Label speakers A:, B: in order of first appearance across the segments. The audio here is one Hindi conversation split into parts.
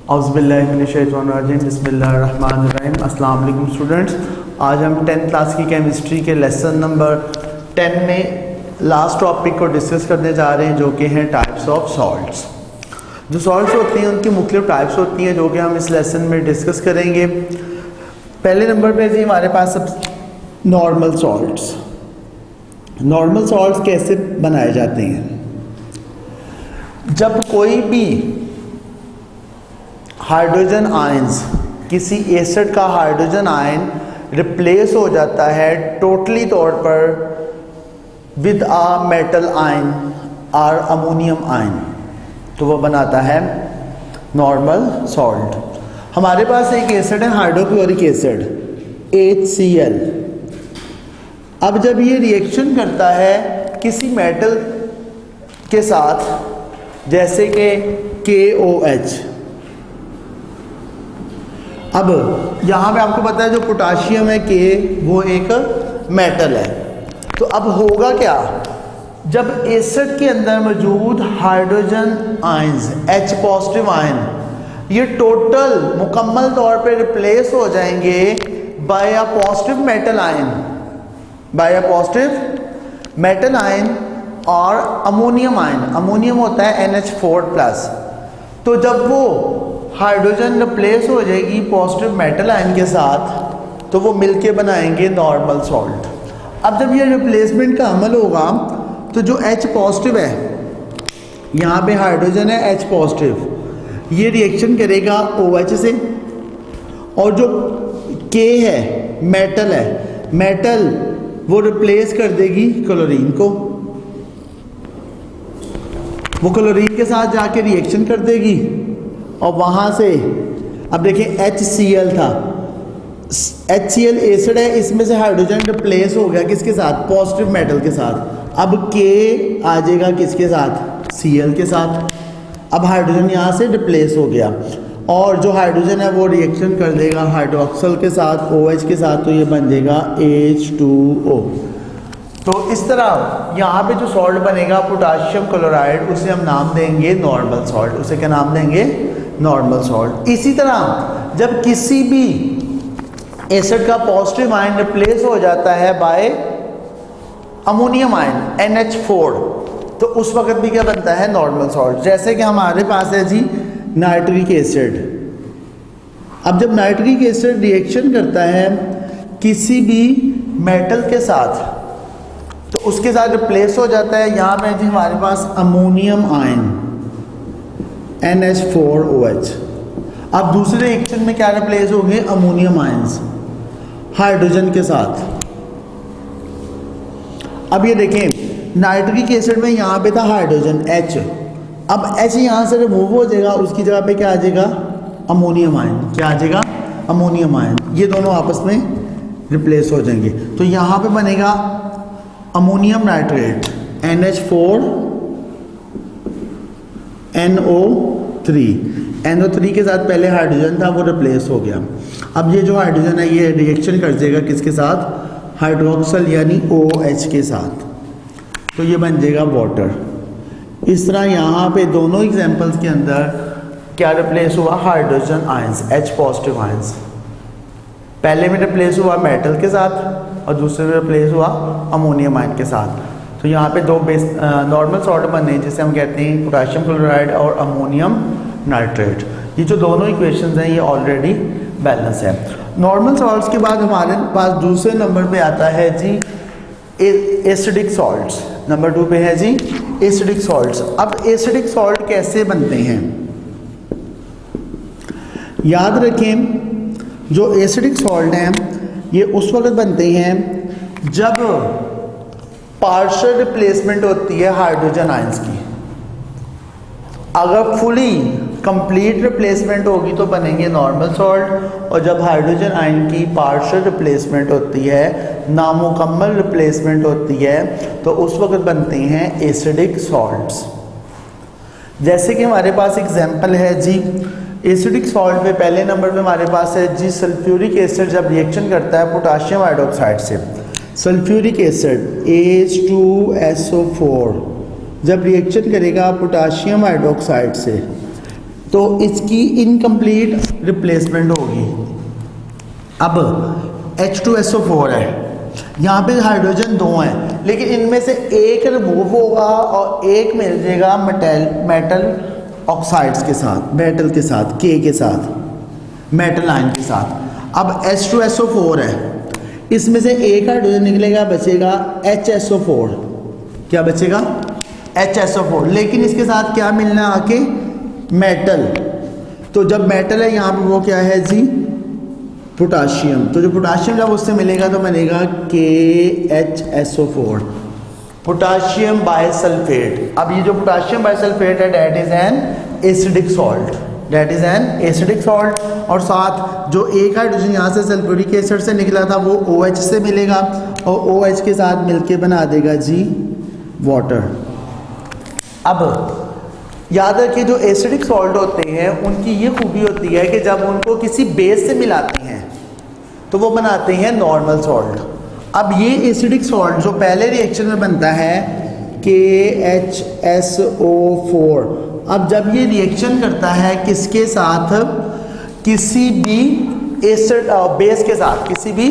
A: औज़ुबिल्लाहिमिनश्शैतानिर्रजीम बिस्मिल्लाहिर्रहमानिर्रहीम। अस्सलाम वालेकुम स्टूडेंट्स। आज हम 10th क्लास की केमिस्ट्री के लेसन नंबर 10 में लास्ट टॉपिक को डिस्कस करने जा रहे हैं, जो कि हैं टाइप्स ऑफ सॉल्ट्स। जो सॉल्ट्स होती हैं उनकी मुख्तलिफ टाइप्स होती हैं, जो कि हम इस लेसन में डिस्कस करेंगे। पहले नंबर पे जी हमारे पास सब नॉर्मल सॉल्ट्स। नॉर्मल सॉल्ट्स कैसे बनाए जाते हैं? जब कोई भी हाइड्रोजन आयंस, किसी एसिड का हाइड्रोजन आयन रिप्लेस हो जाता है टोटली तौर पर विद आ मेटल आयन और अमोनियम आयन, तो वो बनाता है नॉर्मल सॉल्ट। हमारे पास एक एसिड है हाइड्रोक्लोरिक एसिड HCl। अब जब ये रिएक्शन करता है किसी मेटल के साथ, जैसे कि KOH, अब यहाँ पे आपको पता है जो पोटाशियम है K, वो एक मेटल है। तो अब होगा क्या, जब एसिड के अंदर मौजूद hydrogen ions H positive ion ये टोटल मुकम्मल तौर पे रिप्लेस हो जाएंगे by a positive metal ion, by a positive metal ion और अमोनियम आयन। अमोनियम होता है NH4+। तो जब वो हाइड्रोजन रिप्लेस हो जाएगी पॉजिटिव मेटल आयन के साथ, तो वो मिलके बनाएंगे नॉर्मल सॉल्ट। अब जब ये रिप्लेसमेंट का अमल होगा तो जो H पॉजिटिव है, यहाँ पे हाइड्रोजन है H पॉजिटिव, ये रिएक्शन करेगा OH से, और जो K है मेटल है, मेटल वो रिप्लेस कर देगी क्लोरीन को, वो क्लोरीन के साथ जाके रिएक्शन कर देगी और वहाँ से, अब देखिए HCl था, HCl एसिड है, इसमें से हाइड्रोजन रिप्लेस हो गया किसके साथ? पॉजिटिव मेटल के साथ। अब K आ जाएगा किसके साथ? Cl के साथ। अब हाइड्रोजन यहाँ से रिप्लेस हो गया और जो हाइड्रोजन है वो रिएक्शन कर देगा हाइड्रोक्सल के साथ, OH के साथ, तो ये बन जाएगा H2O। तो इस तरह यहाँ पे जो सॉल्ट बनेगा पोटाशियम क्लोराइड, उसे हम नाम देंगे नॉर्मल सॉल्ट। उसे क्या नाम देंगे? Normal salt. इसी तरह जब किसी भी एसिड का पॉजिटिव आयन रिप्लेस हो जाता है बाय अमोनियम आयन NH4, तो उस वक्त भी क्या बनता है? Normal salt. जैसे कि हमारे पास है जी नाइट्रिक एसिड। अब जब नाइट्रिक एसिड रिएक्शन करता है किसी भी मेटल के साथ, तो उसके साथ रिप्लेस हो जाता है, यहाँ पे जी हमारे पास अमोनियम आयन NH4OH। अब दूसरे रिएक्शन में क्या रिप्लेस हो गए? अमोनियम आयंस हाइड्रोजन के साथ। अब ये देखें नाइट्रिक एसिड में यहाँ पे था हाइड्रोजन H, अब H यहाँ से रिमूव हो जाएगा, उसकी जगह पे क्या आ जाएगा? Ammonium ion. क्या आ जाएगा? Ammonium ion. ये दोनों आपस में रिप्लेस हो जाएंगे, तो यहाँ पे बनेगा अमोनियम नाइट्रेट NH4NO3 के साथ पहले हाइड्रोजन था, वो रिप्लेस हो गया। अब ये जो हाइड्रोजन है ये रिएक्शन कर जाएगा किसके साथ? हाइड्रोक्सल यानी OH के साथ, तो ये बन जाएगा वाटर। इस तरह यहाँ पे दोनों एग्जांपल्स के अंदर क्या रिप्लेस हुआ? Hydrogen ions H positive ions. पहले में रिप्लेस हुआ मेटल के साथ और दूसरे में रिप्लेस हुआ अमोनियम आयन के साथ। तो यहाँ पे दो बेस नॉर्मल सॉल्ट बने, जिसे हम कहते हैं पोटाशियम क्लोराइड और अमोनियम नाइट्रेट। ये जो दोनों इक्वेशंस हैं ये ऑलरेडी बैलेंस है। नॉर्मल सॉल्ट्स के बाद हमारे पास दूसरे नंबर पे आता है जी एसिडिक सॉल्ट्स। नंबर 2 पे है जी एसिडिक सॉल्ट्स। अब एसिडिक सॉल्ट कैसे बनते हैं? याद रखें जो एसिडिक सॉल्ट हैं ये उस वक्त बनते हैं जब पार्शियल रिप्लेसमेंट होती है हाइड्रोजन आयंस की। अगर फुली कंप्लीट रिप्लेसमेंट होगी तो बनेंगे नॉर्मल सॉल्ट, और जब हाइड्रोजन आयन की पार्शियल रिप्लेसमेंट होती है, नामुकम्मल रिप्लेसमेंट होती है, तो उस वक्त बनते हैं एसिडिक सॉल्ट्स। जैसे कि हमारे पास एग्जांपल है जी एसिडिक सॉल्ट पे पहले नंबर पे हमारे पास है जी सल्फ्यूरिक एसिड। जब रिएक्शन करता है पोटाशियम हाइड्रोक्साइड से, सल्फ्यूरिक एसिड H2SO4 जब रिएक्शन करेगा पोटाशियम हाइड्रोक्साइड से, तो इसकी इनकम्प्लीट रिप्लेसमेंट होगी। अब H2SO4 है, यहाँ पे हाइड्रोजन 2 हैं, लेकिन इनमें से एक रिमूव होगा और एक मिल जाएगा मेटल ऑक्साइड्स के साथ, मेटल के साथ, के साथ, मेटल आयन के साथ। अब H2SO4 है, इसमें से एक हाइड्रोजन निकलेगा, बचेगा HSO4। क्या बचेगा? HSO4। लेकिन इसके साथ क्या मिलना आके? मेटल। तो जब मेटल है यहाँ पे वो क्या है जी? पोटाशियम। तो जो पोटाशियम जब उससे मिलेगा तो बनेगा KHSO4, पोटाशियम बाइसल्फेट। अब ये जो पोटाशियम बाइसल्फेट है that is an acidic salt, that is an acidic salt. और साथ जो एक हाइड्रोजन यहाँ से सल्फ्यूरिक एसिड से निकला था वो OH से मिलेगा और OH के साथ मिलके बना देगा जी वाटर। अब याद रखिए जो एसिडिक सॉल्ट होते हैं उनकी ये खूबी होती है कि जब उनको किसी बेस से मिलाते हैं तो वो बनाते हैं नॉर्मल सॉल्ट। अब ये एसिडिक सॉल्ट जो पहले रिएक्शन में बनता है KHSO4, अब जब ये रिएक्शन करता है किसके साथ? किसी भी एसिड बेस के साथ, किसी भी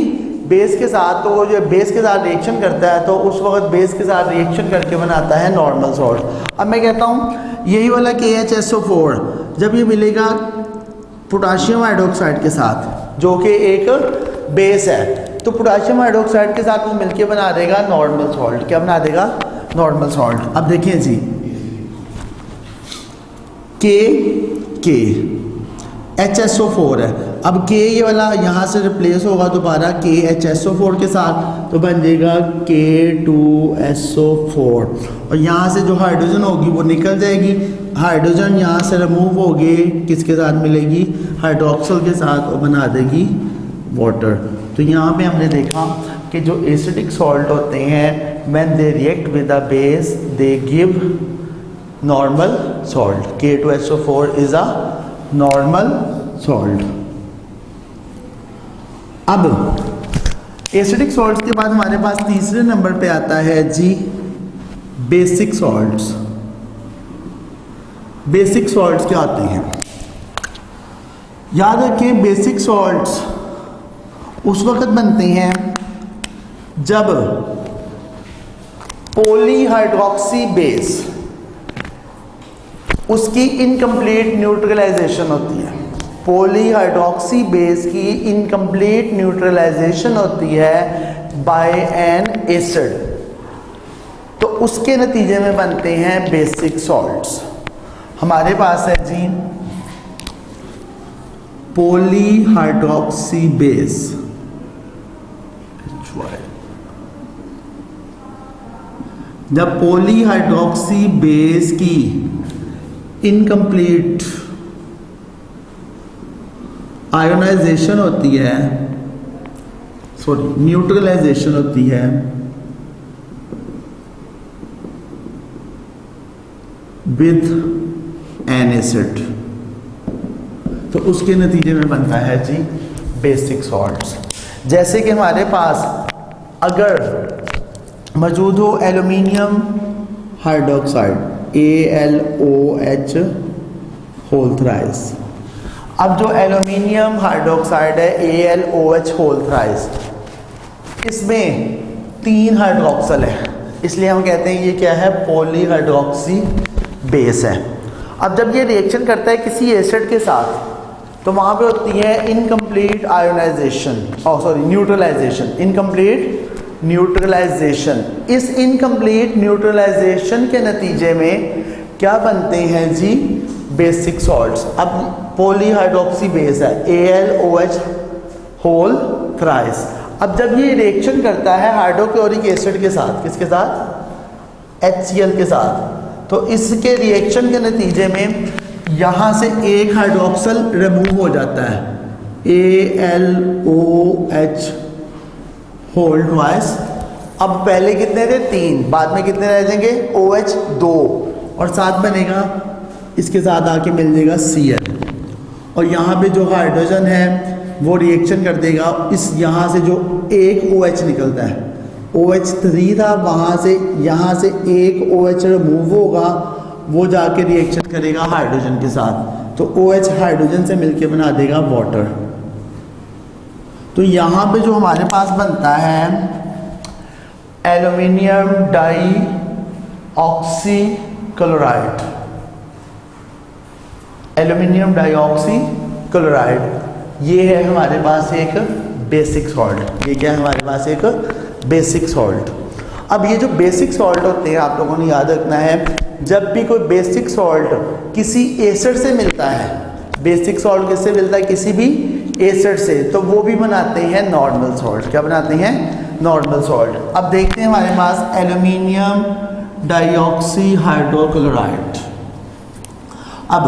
A: बेस के साथ, तो वो जो बेस के साथ रिएक्शन करता है तो उस वक्त बेस के साथ रिएक्शन करके बनाता है नॉर्मल सॉल्ट। अब मैं कहता हूँ यही वाला KHSO4 जब ये मिलेगा पोटाशियम हाइड्रोक्साइड के साथ जो कि एक बेस है, तो पोटाशियम हाइड्रोक्साइड के साथ वो मिलके बना देगा नॉर्मल सॉल्ट। क्या बना देगा? Normal salt. अब देखिए जी K HSO4 है, अब K ये वाला यहाँ से रिप्लेस होगा दोबारा KHSO4 के साथ तो बन जाएगा K2SO4 और यहाँ से जो हाइड्रोजन होगी वो निकल जाएगी। हाइड्रोजन यहाँ से रिमूव होगी, किसके साथ मिलेगी? हाइड्रोक्सल के साथ, और बना देगी वाटर। तो यहाँ पे हमने देखा कि जो एसिडिक सॉल्ट होते हैं when they react with a base they give normal salt. K2SO4 is a normal salt. अब एसिडिक सॉल्ट्स के बाद हमारे पास तीसरे नंबर पे आता है जी बेसिक सॉल्ट्स। बेसिक सॉल्ट्स क्या आते हैं? याद रखें बेसिक सॉल्ट्स उस वक्त बनते हैं जब पॉलीहाइड्रोक्सी बेस उसकी इनकम्प्लीट न्यूट्रलाइजेशन होती है। पॉलीहाइड्रोक्सी बेस की इनकम्प्लीट न्यूट्रलाइजेशन होती है बाय एन एसिड, तो उसके नतीजे में बनते हैं बेसिक सॉल्ट्स। हमारे पास है जी पॉलीहाइड्रोक्सी बेस, जब पॉलीहाइड्रोक्सी बेस की इनकम्प्लीट आयोनाइजेशन होती है, सॉरी न्यूट्रलाइजेशन होती है विद एन एसिड, तो उसके नतीजे में बनता है जी बेसिक सॉल्ट्स। जैसे कि हमारे पास अगर मौजूद हो aluminium hydroxide ALOH whole thrice. अब जो एल्यूमिनियम हाइड्रोक्साइड है ALOH होल थ्राइस, इसमें 3 हाइड्रोक्सल है, इसलिए हम कहते हैं ये क्या है? पॉलीहाइड्रोक्सी बेस है। अब जब ये रिएक्शन करता है किसी एसिड के साथ तो वहाँ पे होती है incomplete ionisation, sorry neutralisation, incomplete neutralisation. इस इनकम्प्लीट न्यूट्रलाइजेशन के नतीजे में क्या बनते हैं जी? Basic salts. अब पॉलीहाइड्रोक्सी बेस है ALOH होल थ्राइस। अब जब ये रिएक्शन करता है हाइड्रोक्लोरिक एसिड के साथ, किसके साथ? HCl के साथ, तो इसके रिएक्शन के नतीजे में यहाँ से एक हाइड्रोक्सल रिमूव हो जाता है ALOH होल ट्वाइस। अब पहले कितने थे? 3, बाद में कितने रह जाएंगे? OH 2 और साथ बनेगा, इसके साथ आके मिल जाएगा Cl और यहाँ पे जो हाइड्रोजन है वो रिएक्शन कर देगा इस यहाँ से जो एक OH निकलता है, OH3 था, वहाँ से यहाँ से एक OH रिमूव होगा, वो जाके रिएक्शन करेगा हाइड्रोजन के साथ, तो OH हाइड्रोजन से मिलके बना देगा वाटर। तो यहाँ पे जो हमारे पास बनता है aluminium di oxy chloride, aluminium dioxy chloride, ये है हमारे पास एक बेसिक सॉल्ट। ये क्या है हमारे पास एक बेसिक सॉल्ट। अब ये जो बेसिक सॉल्ट होते हैं आप लोगों ने याद रखना है, जब भी कोई बेसिक सॉल्ट किसी एसिड से मिलता है, बेसिक सॉल्ट किससे मिलता है, किसी भी एसिड से, तो वो भी बनाते हैं नॉर्मल सॉल्ट। क्या बनाते हैं, नॉर्मल सॉल्ट। अब देखते हैं हमारे पास एल्यूमिनियम डाइऑक्सी हाइड्रोक्लोराइड। अब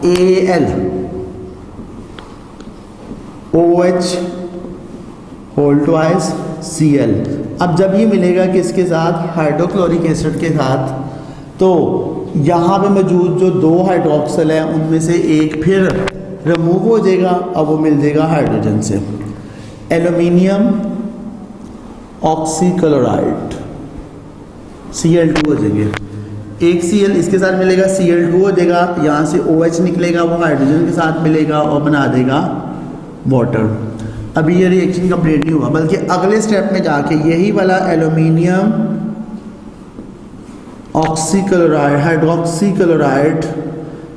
A: Al OH whole twice Cl। अब जब ये मिलेगा किसके साथ, हाइड्रोक्लोरिक एसिड के साथ, तो यहाँ पे मौजूद जो दो हाइड्रोक्सल है उनमें से एक फिर रिमूव हो जाएगा और वो मिल जाएगा हाइड्रोजन से, एल्यूमिनियम ऑक्सी क्लोराइड Cl2 हो जाएंगे। एक Cl इसके साथ मिलेगा, Cl2 हो जाएगा, यहाँ से OH निकलेगा, वो हाइड्रोजन के साथ मिलेगा और बना देगा वाटर। अभी ये रिएक्शन कंप्लीट नहीं हुआ, बल्कि अगले स्टेप में जाके यही वाला aluminium oxy chloride hydroxy chloride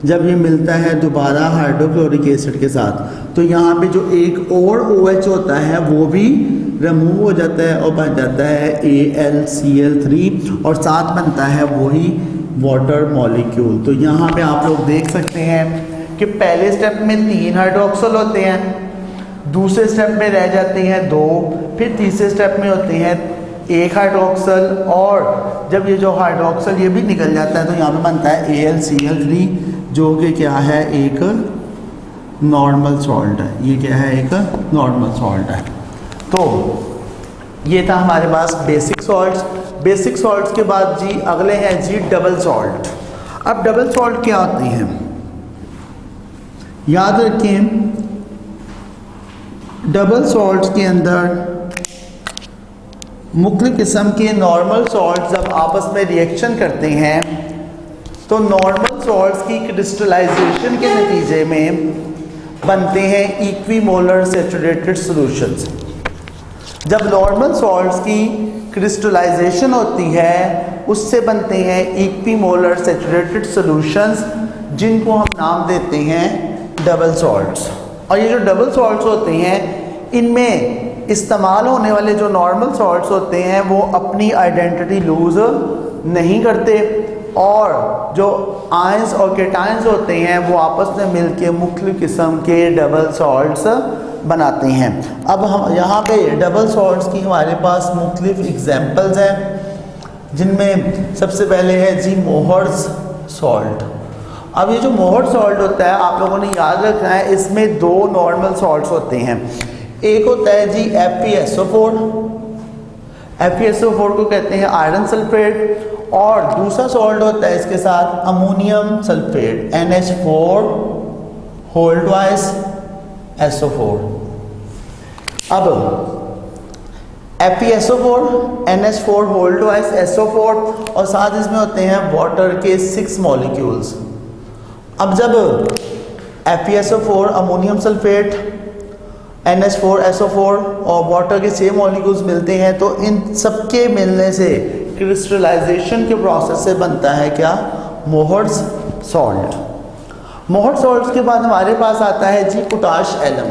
A: जब ये मिलता है दोबारा हाइड्रोक्लोरिक एसिड के साथ, तो यहाँ पे जो एक और OH होता है वो भी रिमूव हो जाता है और बन जाता है AlCl3 और साथ बनता है वही वाटर मॉलिक्यूल। तो यहाँ पे आप लोग देख सकते हैं कि पहले स्टेप में 3 हाइड्रोक्सल होते हैं, दूसरे स्टेप में रह जाते हैं 2, फिर तीसरे स्टेप में होते हैं 1 हाइड्रोक्सल, और जब ये जो हाइड्रोक्सल ये भी निकल जाता है तो यहाँ पे बनता है AlCl3 जो कि क्या है, एक नॉर्मल सॉल्ट है। ये क्या है, एक नॉर्मल सॉल्ट है। तो ये था हमारे पास बेसिक सॉल्ट्स। बेसिक सॉल्ट्स के बाद जी अगले हैं जी डबल सॉल्ट। अब डबल सॉल्ट क्या होती हैं, याद रखें, डबल सॉल्ट्स के अंदर मुख्तलिफ किस्म के नॉर्मल सॉल्ट जब आपस में रिएक्शन करते हैं तो नॉर्मल सॉल्ट्स की क्रिस्टलाइजेशन के नतीजे में बनते हैं इक्विमोलर सैचुरेटेड सॉल्यूशंस। जब नॉर्मल सॉल्ट्स की क्रिस्टलाइजेशन होती है उससे बनते हैं इक्विमोलर सैचुरेटेड सॉल्यूशंस, जिनको हम नाम देते हैं डबल सॉल्ट्स। और ये जो डबल सॉल्ट्स होते हैं इनमें इस्तेमाल होने वाले जो नॉर्मल सॉल्ट्स होते हैं वो अपनी आइडेंटिटी लूज नहीं करते, और जो आयंस और केटायंस होते हैं वो आपस में मिलके मुख्तलिफ किस्म के डबल सॉल्ट्स बनाते हैं। अब हम यहाँ पे डबल सॉल्ट्स की हमारे पास मुख्तलिफ एग्जांपल्स हैं, जिनमें सबसे पहले है जी मोहर्स सॉल्ट। अब ये जो मोहर सॉल्ट होता है आप लोगों ने याद रखना है, इसमें 2 नॉर्मल सॉल्ट्स होते हैं। एक होता है जी FeSO4, FeSO4 को कहते हैं आयरन सल्फेट, और दूसरा सॉल्ट होता है इसके साथ ammonium sulphate NH4 whole twice SO4। अब FeSO4 NH4 whole twice SO4 और साथ इसमें होते हैं वाटर के 6 मॉलिक्यूल्स। अब जब FeSO4 अमोनियम सल्फेट NH4SO4 और वाटर के 6 मॉलिक्यूल्स मिलते हैं तो इन सबके मिलने से क्रिस्टलाइजेशन के प्रोसेस से बनता है क्या, मोहर्स सॉल्ट। मोहर सॉल्ट्स के बाद हमारे पास आता है जी पोटाश एलम,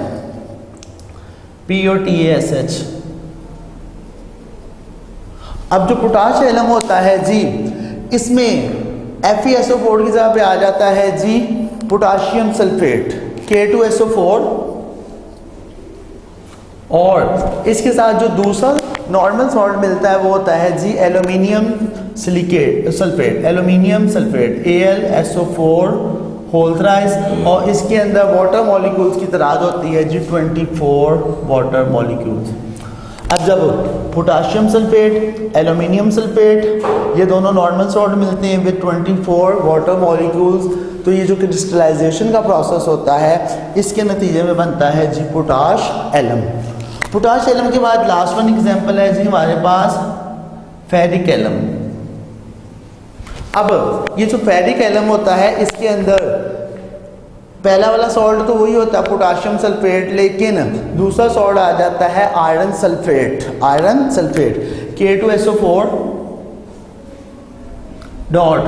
A: POTASH। अब जो पोटाश एलम होता है जी, इसमें FeSO4 की जगह पे आ जाता है जी पोटाशियम सल्फेट K2SO4, और इसके साथ जो दूसरा नॉर्मल सॉल्ट मिलता है वो होता है जी aluminium sulphate aluminium sulphate AlSO4 whole thrice, और इसके अंदर वाटर मॉलिक्यूल्स की तादाद होती है जी 24 वाटर मॉलिक्यूल्स। अब जब पोटाशियम सल्फेट एल्यूमिनियम सल्फेट ये दोनों नॉर्मल सॉल्ट मिलते हैं विद 24 वाटर मॉलिक्यूल्स, तो ये जो क्रिस्टलाइजेशन का प्रोसेस होता है इसके नतीजे में बनता है जी पोटाश एलम। पोटाश एलम के बाद लास्ट वन एग्जांपल है जी हमारे पास फेरिक एलम। अब ये जो फेरिक एलम होता है इसके अंदर पहला वाला सॉल्ट तो वही होता है पोटाशियम सल्फेट, लेकिन दूसरा सॉल्ट आ जाता है iron sulphate. Iron sulphate K2SO4 dot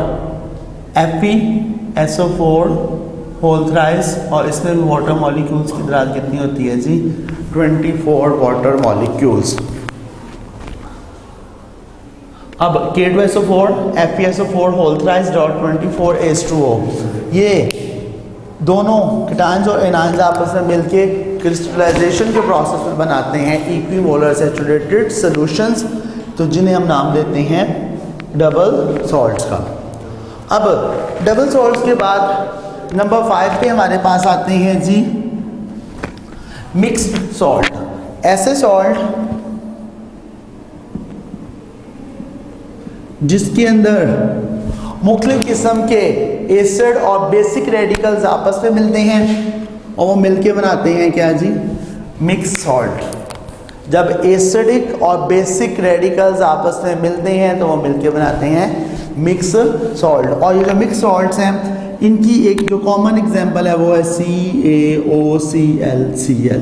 A: FeSO4 whole thrice, और इसमें भी वाटर मॉलिक्यूल्स की तादाद कितनी होती है जी? 24 वाटर मॉलिक्यूल्स। अब K2SO4 FeSO4 whole thrice dot 24H2O, ये दोनों कीटाइंस और एनाइंस आपस में मिलके क्रिस्टलाइजेशन के प्रोसेस में बनाते हैं इक्विमोलर सैचुरेटेड सॉल्यूशंस, तो जिन्हें हम नाम देते हैं डबल सॉल्ट्स का। अब डबल सॉल्ट्स के बाद नंबर 5 पे हमारे पास आते हैं जी मिक्स्ड सॉल्ट। ऐसे सॉल्ट जिसके अंदर मुख्तलिफ किस्म के एसिड और बेसिक रेडिकल्स आपस में मिलते हैं और वो मिलके बनाते हैं क्या जी? Mix salt. जब एसिडिक और बेसिक रेडिकल्स आपस में मिलते हैं तो वो मिलके बनाते हैं मिक्स सॉल्ट। और ये जो मिक्स सॉल्ट्स हैं इनकी एक जो कॉमन एग्जांपल है वो है CaOClCl।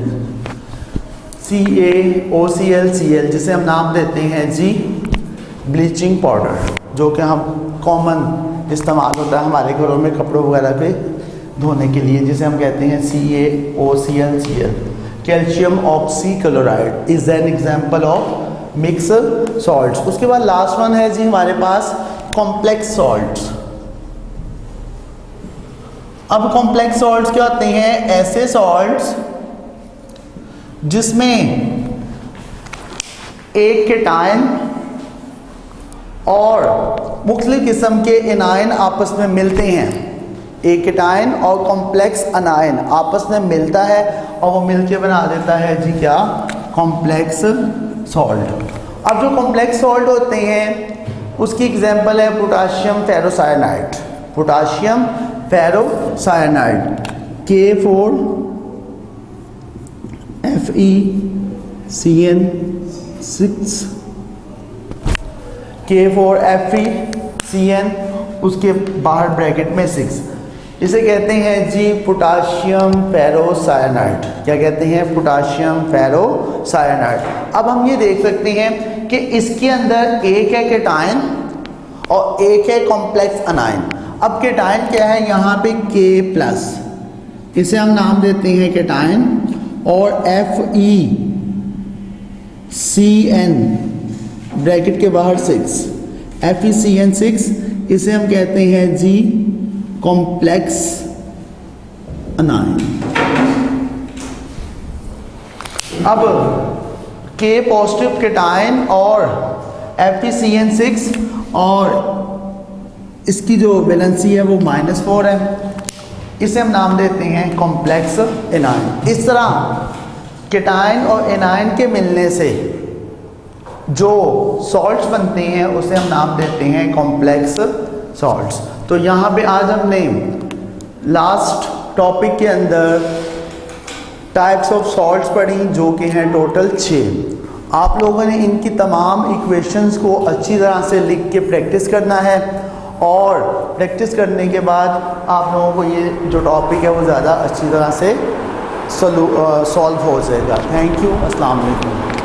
A: CaOClCl जिसे हम नाम देते हैं जी ब्लीचिंग पाउडर, जो कि हम कॉमन इस्तेमाल होता है हमारे घरों में कपड़ों वगैरह पे धोने के लिए, जिसे हम कहते हैं CaOClCl। Calcium oxychloride is an example of mix salts. उसके बाद लास्ट वन है जी हमारे पास कॉम्प्लेक्स सॉल्ट्स। अब कॉम्प्लेक्स सॉल्ट्स क्या होते हैं? ऐसे सॉल्ट्स जिसमें एक कीटाइन और मुख्तलिफ किस्म के एनायन आपस में मिलते हैं। एक कीटाइन और कॉम्प्लेक्स अनायन आपस में मिलता है और वो मिलके बना देता है जी क्या? Complex salt. अब जो कॉम्प्लेक्स सॉल्ट होते हैं उसकी एग्जांपल है पोटाशियम फेरोसायनाइड। पोटाशियम फेरोसायनाइड K4FeCN6 K4FeCN, उसके बाहर ब्रैकेट में 6, इसे कहते हैं जी पोटाशियम फेरोसायनाइड। क्या कहते हैं? पोटाशियम फेरोसायनाइड। अब हम ये देख सकते हैं कि इसके अंदर एक है कीटाइन और एक है कॉम्प्लेक्स अनायन। अब कीटाइन क्या है? यहाँ पे K+, इसे हम नाम देते हैं कीटाइन, और FeCN ब्रैकेट के बाहर 6 FeCN6, इसे हम कहते हैं जी कॉम्प्लेक्स अनायन। अब K पॉजिटिव कीटाइन और FeCN6 और इसकी जो वैलेंसी है वो -4 है, इसे हम नाम देते हैं कॉम्प्लेक्स एनायन। इस तरह कीटाइन और एनायन के मिलने से जो सॉल्ट्स बनते हैं उसे हम नाम देते हैं कॉम्प्लेक्स सॉल्ट्स। तो यहाँ पे आज हमने लास्ट टॉपिक के अंदर टाइप्स ऑफ सॉल्ट्स पढ़ी, जो कि हैं टोटल 6। आप लोगों ने इनकी तमाम इक्वेशंस को अच्छी तरह से लिख के प्रैक्टिस करना है, और प्रैक्टिस करने के बाद आप लोगों को ये जो टॉपिक है वो ज़्यादा अच्छी तरह से सॉल्व हो जाएगा। Thank you. अस्सलाम वालेकुम।